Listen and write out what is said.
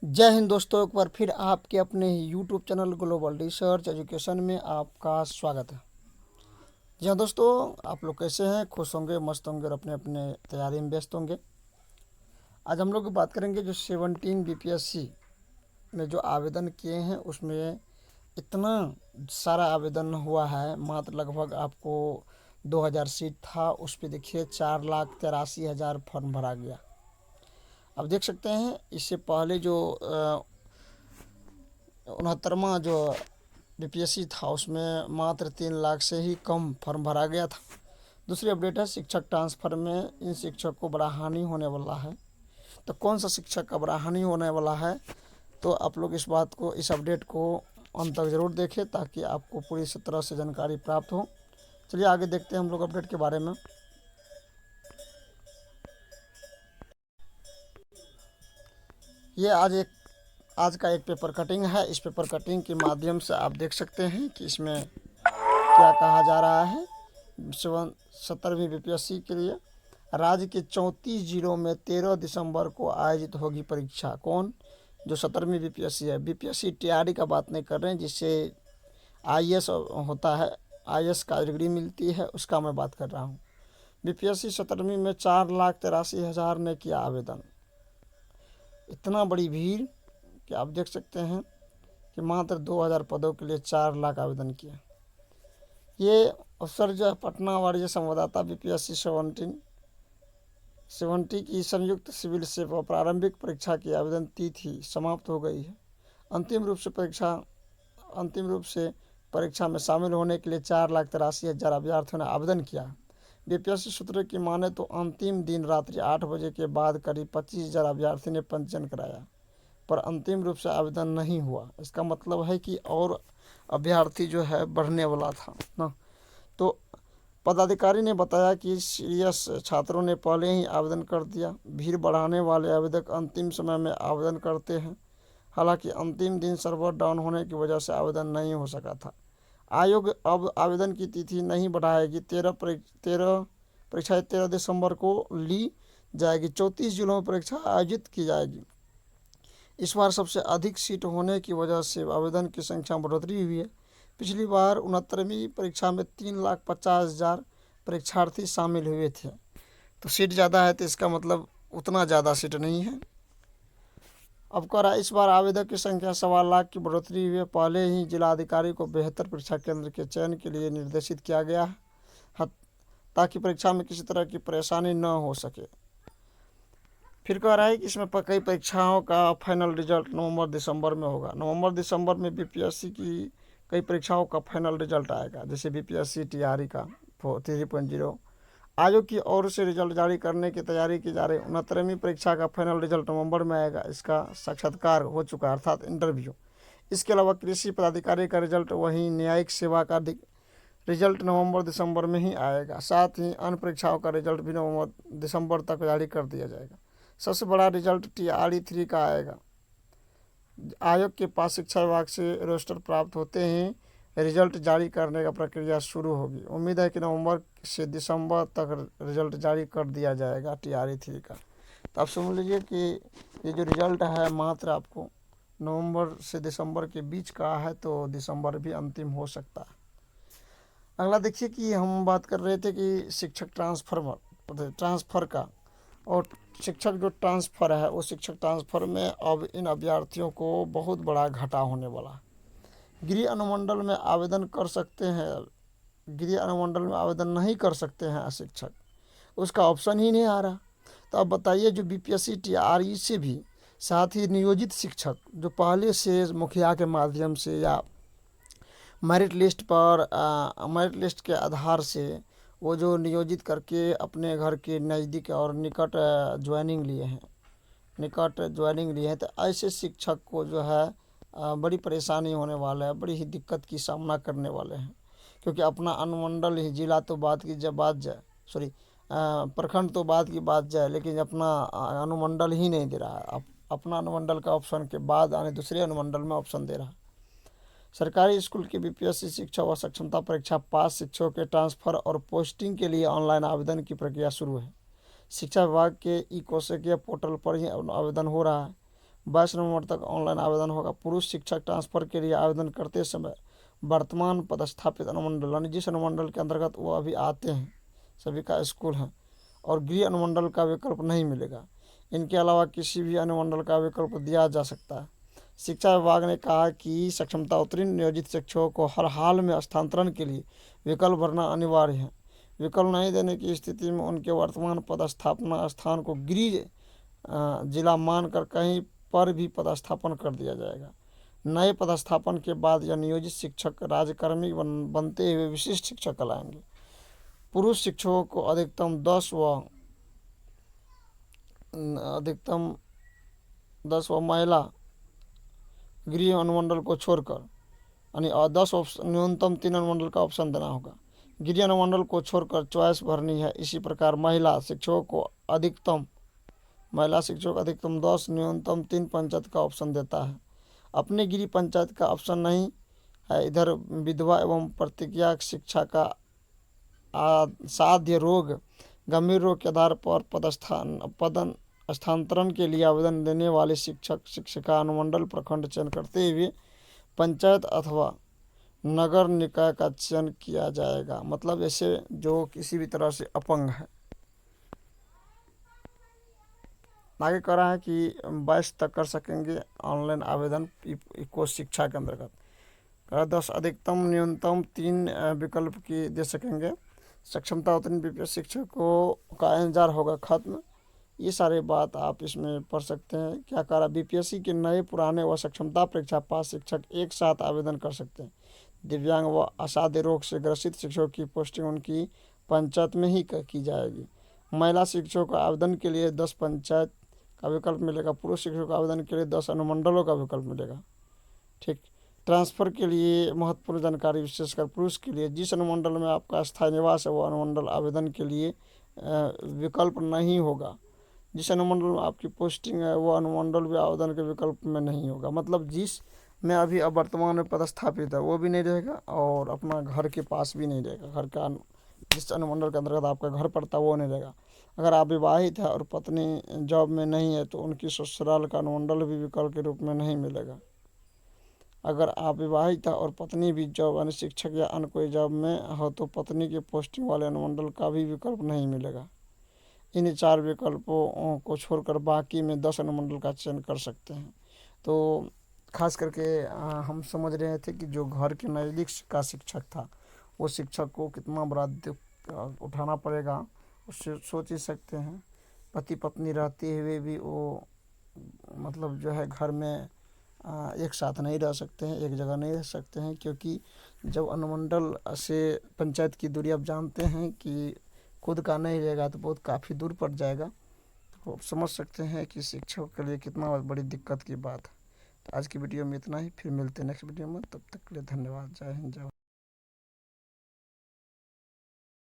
जय हिंद दोस्तों, एक बार फिर आपके अपने YouTube channel global research education में आपका स्वागत है। जी हाँ दोस्तों, आप लोग कैसे हैं? खुश होंगे, मस्त होंगे और अपने अपने तैयारी में व्यस्त होंगे। आज हम लोग बात करेंगे जो 17 बीपीएससी में जो आवेदन किए हैं उसमें इतना सारा आवेदन हुआ है। मात्र लगभग आपको 2000 सीट था, उस पर देखिए 4,83,000 फॉर्म भरा गया। अब देख सकते हैं इससे पहले जो 69वां जो बीपीएससी था उसमें मात्र 3 लाख से ही कम फॉर्म भरा गया था। दूसरी अपडेट है शिक्षक ट्रांसफ़र में इन शिक्षक को बड़ा हानि होने वाला है। तो कौन सा शिक्षक का बड़ा हानि होने वाला है, तो आप लोग इस अपडेट को अंत तक ज़रूर देखें ताकि आपको पूरी तरह से जानकारी प्राप्त हो। चलिए आगे देखते हैं हम लोग अपडेट के बारे में। ये आज का एक पेपर कटिंग है। इस पेपर कटिंग के माध्यम से आप देख सकते हैं कि इसमें क्या कहा जा रहा है। 17वीं बीपीएससी के लिए राज्य के 34 जिलों में 13 दिसंबर को आयोजित होगी परीक्षा। कौन? जो 17वीं बीपीएससी है। बीपीएससी टीआरई का बात नहीं कर रहे हैं, जिससे आईएएस होता है, आईएएस का डिग्री मिलती है, उसका मैं बात कर रहा हूँ। बीपीएससी 17वीं में 4,83,000 ने किया आवेदन। इतना बड़ी भीड़ कि आप देख सकते हैं कि मात्र 2000 पदों के लिए 4 लाख आवेदन किए। ये अफसर जो पटना वाणिज्य संवाददाता बीपीएससी 70 की संयुक्त सिविल से प्रारंभिक परीक्षा की आवेदन तिथि समाप्त हो गई है। अंतिम रूप से परीक्षा में शामिल होने के लिए 4,83,000 अभ्यर्थियों ने आवेदन किया। बीपीएससी सूत्रों की माने तो अंतिम दिन रात्रि 8 बजे के बाद करीब 25,000 अभ्यर्थी ने पंजीयन कराया, पर अंतिम रूप से आवेदन नहीं हुआ। इसका मतलब है कि और अभ्यर्थी जो है बढ़ने वाला था ना। तो पदाधिकारी ने बताया कि सीरियस छात्रों ने पहले ही आवेदन कर दिया। भीड़ बढ़ाने वाले आवेदक अंतिम समय में आवेदन करते हैं। हालांकि अंतिम दिन सर्वर डाउन होने की वजह से आवेदन नहीं हो सका था। आयोग अब आवेदन की तिथि नहीं बढ़ाएगी। 13 दिसंबर को ली जाएगी। 34 जिलों में परीक्षा आयोजित की जाएगी। इस बार सबसे अधिक सीट होने की वजह से आवेदन की संख्या में बढ़ोतरी हुई है। पिछली बार 69वीं परीक्षा में 3,50,000 परीक्षार्थी शामिल हुए थे। तो सीट ज़्यादा है तो इसका मतलब उतना ज़्यादा सीट नहीं है। अब कह रहा है इस बार आवेदक की संख्या 1,25,000 की बढ़ोतरी हुई है। पहले ही जिलाधिकारी को बेहतर परीक्षा केंद्र के चयन के लिए निर्देशित किया गया है ताकि परीक्षा में किसी तरह की परेशानी न हो सके। फिर कह रहा है कि इसमें कई परीक्षाओं का फाइनल रिजल्ट नवंबर दिसंबर में होगा। नवंबर दिसंबर में बीपीएससी की कई परीक्षाओं का फाइनल रिजल्ट आएगा, जैसे बीपीएससी टीआरई का 3.0। आयोग की ओर से रिजल्ट जारी करने की तैयारी की जा रही। 69वीं परीक्षा का फाइनल रिजल्ट नवंबर में आएगा। इसका साक्षात्कार हो चुका है, अर्थात इंटरव्यू। इसके अलावा कृषि पदाधिकारी का रिजल्ट, वहीं न्यायिक सेवा का रिजल्ट नवंबर दिसंबर में ही आएगा। साथ ही अन्य परीक्षाओं का रिजल्ट भी नवंबर दिसंबर तक जारी कर दिया जाएगा। सबसे बड़ा रिजल्ट टीआरई 3 का आएगा। आयोग के पास शिक्षा विभाग से रोस्टर प्राप्त होते ही रिजल्ट जारी करने का प्रक्रिया शुरू होगी। उम्मीद है कि नवंबर से दिसंबर तक रिजल्ट जारी कर दिया जाएगा टीआरई 3 का। तो आप समझ लीजिए कि ये जो रिजल्ट है मात्र आपको नवंबर से दिसंबर के बीच का है, तो दिसंबर भी अंतिम हो सकता है। अगला देखिए कि हम बात कर रहे थे कि शिक्षक ट्रांसफ़र का, और शिक्षक जो ट्रांसफ़र है वो शिक्षक ट्रांसफ़र में अब इन अभ्यर्थियों को बहुत बड़ा घाटा होने वाला है। गृह अनुमंडल में आवेदन कर सकते हैं, गृह अनुमंडल में आवेदन नहीं कर सकते हैं शिक्षक, उसका ऑप्शन ही नहीं आ रहा। तो अब बताइए, जो बीपीएससी टीआरई से भी साथ ही नियोजित शिक्षक जो पहले से मुखिया के माध्यम से या मेरिट लिस्ट के आधार से वो जो नियोजित करके अपने घर के नज़दीक और निकट ज्वाइनिंग लिए हैं, तो ऐसे शिक्षक को जो है बड़ी परेशानी होने वाला है, बड़ी ही दिक्कत की सामना करने वाले हैं। क्योंकि अपना अनुमंडल ही, जिला तो बात जाए, प्रखंड तो बात की बात जाए, लेकिन अपना अनुमंडल ही नहीं दे रहा है। अपना अनुमंडल का ऑप्शन के बाद आने दूसरे अनुमंडल में ऑप्शन दे रहा है। सरकारी स्कूल की बीपीएससी शिक्षा व सक्षमता परीक्षा पास शिक्षकों के ट्रांसफ़र और पोस्टिंग के लिए ऑनलाइन आवेदन की प्रक्रिया शुरू है। शिक्षा विभाग के ई कौशकिया पोर्टल पर ही आवेदन हो रहा है। 22 नवंबर तक ऑनलाइन आवेदन होगा। पुरुष शिक्षक ट्रांसफर के लिए आवेदन करते समय वर्तमान पदस्थापित अनुमंडल यानी जिस अनुमंडल के अंतर्गत वो अभी आते हैं सभी का स्कूल है और गृह अनुमंडल का विकल्प नहीं मिलेगा। इनके अलावा किसी भी अनुमंडल का विकल्प दिया जा सकता है। शिक्षा विभाग ने कहा कि सक्षमता उत्तीर्ण नियोजित शिक्षकों को हर हाल में स्थानांतरण के लिए विकल्प भरना अनिवार्य है। विकल्प नहीं देने की स्थिति में उनके वर्तमान पदस्थापना स्थान को गृह जिला मानकर कहीं पर भी पदस्थापन कर दिया जाएगा। नए पदस्थापन के बाद यह नियोजित शिक्षक राज्यकर्मी बनते हुए विशिष्ट शिक्षक कहलाएंगे। पुरुष शिक्षकों को अधिकतम 10 व महिला गृह अनुमंडल को छोड़कर यानी 10 ऑप्शन न्यूनतम 3 अनुमंडल का ऑप्शन देना होगा। गृह अनुमंडल को छोड़कर चॉइस भरनी है। इसी प्रकार महिला शिक्षकों को अधिकतम 10 न्यूनतम 3 पंचायत का ऑप्शन देता है। अपने गृह पंचायत का ऑप्शन नहीं है। इधर विधवा एवं प्रतिज्ञा शिक्षा का साध्य रोग गंभीर रोग के आधार पर स्थानांतरण के लिए आवेदन देने वाले शिक्षक शिक्षिका अनुमंडल प्रखंड चयन करते हुए पंचायत अथवा नगर निकाय का चयन किया जाएगा। मतलब ऐसे जो किसी भी तरह से अपंग है। आगे कह रहा है कि 22 तक कर सकेंगे ऑनलाइन आवेदन इको शिक्षा के अंतर्गत। 10 अधिकतम न्यूनतम 3 विकल्प की दे सकेंगे। सक्षमता उत्तीर्ण बीपीएस शिक्षकों का इंतजार होगा खत्म। ये सारे बात आप इसमें पढ़ सकते हैं। क्या कह रहा, बीपीएससी के नए पुराने व सक्षमता परीक्षा पास शिक्षक एक साथ आवेदन कर सकते हैं। दिव्यांग व असाध्य रोग से ग्रसित शिक्षकों की पोस्टिंग उनकी पंचायत में ही की जाएगी। महिला शिक्षकों को आवेदन के लिए 10 पंचायत का विकल्प मिलेगा। पुरुष शिक्षकों को आवेदन के लिए 10 अनुमंडलों का विकल्प मिलेगा। ठीक। ट्रांसफ़र के लिए महत्वपूर्ण जानकारी विशेषकर पुरुष के लिए, जिस अनुमंडल में आपका स्थायी निवास है वो अनुमंडल आवेदन के लिए विकल्प नहीं होगा। जिस अनुमंडल में आपकी पोस्टिंग है वो अनुमंडल भी आवेदन के विकल्प में नहीं होगा। मतलब जिस में अभी अब वर्तमान में पदस्थापित है वो भी नहीं रहेगा और अपना घर के पास भी नहीं रहेगा। घर का जिस अनुमंडल के अंतर्गत आपका घर पड़ता है वो नहीं रहेगा। अगर आप विवाहित है और पत्नी जॉब में नहीं है तो उनकी ससुराल का अनुमंडल भी विकल्प के रूप में नहीं मिलेगा। अगर आप विवाहित है और पत्नी भी जॉब यानी शिक्षक या अन्य कोई जॉब में हो तो पत्नी की पोस्टिंग वाले अनुमंडल का भी विकल्प नहीं मिलेगा। इन 4 विकल्पों को छोड़कर बाकी में 10 अनुमंडल का चयन कर सकते हैं। तो खास करके हम समझ रहे थे कि जो घर के नज़दीक का शिक्षक था वो शिक्षक को कितना बड़ा दुख उठाना पड़ेगा उससे सोच ही सकते हैं। पति पत्नी रहते हुए भी वो मतलब जो है घर में एक साथ नहीं रह सकते हैं, एक जगह नहीं रह सकते हैं, क्योंकि जब अनुमंडल से पंचायत की दूरी आप जानते हैं कि खुद का नहीं रहेगा तो बहुत काफ़ी दूर पड़ जाएगा। तो आप समझ सकते हैं कि शिक्षकों के लिए कितना बड़ी दिक्कत की बात है। तो आज की वीडियो में इतना ही, फिर मिलते हैं नेक्स्ट वीडियो में। तब तक के लिए धन्यवाद। जय हिंद, जय भारत।